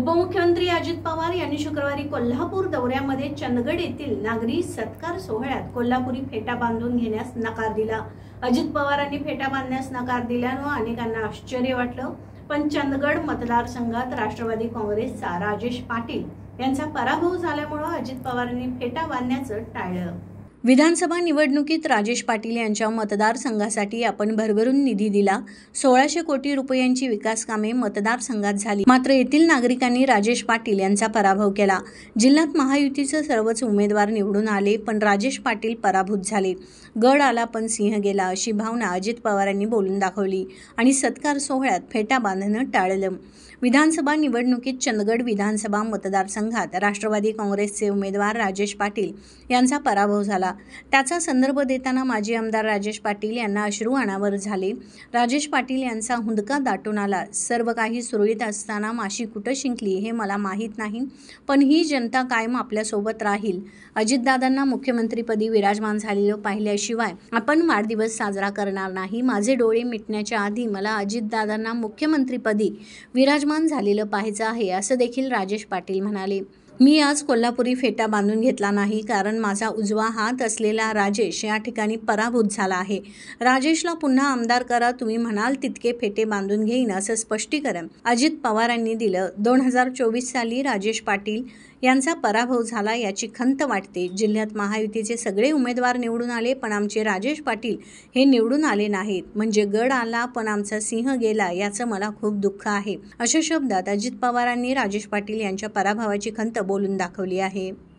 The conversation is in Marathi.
उपमुख्यमंत्री अजित पवार यांनी शुक्रवारी कोल्हापूर दौऱ्यामध्ये चंदगड येथील नागरी सत्कार सोहळ्यात कोल्हापुरी फेटा बांधून घेण्यास नकार दिला। अजित पवारांनी फेटा बांधण्यास नकार दिल्यानं अनेकांना आश्चर्य वाटलं, पण चंदगड मतदारसंघात राष्ट्रवादी काँग्रेसचा राजेश पाटील यांचा पराभव झाल्यामुळे अजित पवारांनी फेटा बांधण्याचं टाळलं। विधानसभा निवडणुकीत राजेश पाटील यांच्या मतदारसंघासाठी आपण भरभरून निधी दिला। 1600 कोटी रुपयांची विकास कामे मतदारसंघात झाली, मात्र येथील नागरिकांनी राजेश पाटील यांचा पराभव केला। जिल्ह्यात महायुतीचे सर्वच उमेदवार निवडून आले, पण राजेश पाटील पराभूत झाले। गड आला पण सिंह गेला अशी भावना अजित पवारांनी बोलून दाखवली आणि सत्कार सोहळ्यात फेटा बांधणं टाळलं। विधानसभा निवडणुकीत चंदगड विधानसभा मतदारसंघात राष्ट्रवादी काँग्रेसचे उमेदवार राजेश पाटील यांचा पराभव झाला। त्याचा संदर्भ देताना माजी आमदार राजेश पाटील यांना अश्रू अनावर झाले। राजेश पाटील यांचा हुंदका दाटून आला। सर्व काही सुरळीत असताना माशी कुठं शिंकली हे मला माहीत नाही, पण ही जनता कायम आपल्यासोबत राहील। अजितदादांना मुख्यमंत्रीपदी विराजमान झालेलं पाहिल्याशिवाय आपण वाढदिवस साजरा करणार नाही। माझे डोळे मिटण्याच्या आधी मला अजितदादांना मुख्यमंत्रीपदी विराजमान झालेलं पाहायचं आहे, असं देखील राजेश पाटील म्हणाले। मी आज कोल्हापुरी फेटा बांधून घेतला नाही, कारण माझा उजवा हात असलेला राजेश या ठिकाणी पराभूत झाला आहे। राजेशला पुन्हा आमदार करा, तुम्ही म्हणाल तितके फेटे बांधून घेईन असं स्पष्टीकरण अजित पवारांनी दिलं। 2024 साली राजेश पाटील यांचा पराभव झाला याची खंत वाटते। जिल्ह्यात महायुतीचे सगळे उमेदवार निवडून आले, पण आमचे राजेश पाटील हे निवडून आले नाहीत। म्हणजे गड आला पण आमचा सिंह गेला याचं मला खूप दुःख आहे, अशा शब्दात अजित पवारांनी राजेश पाटील यांच्या पराभवाची खंत बोलून दाखवली आहे।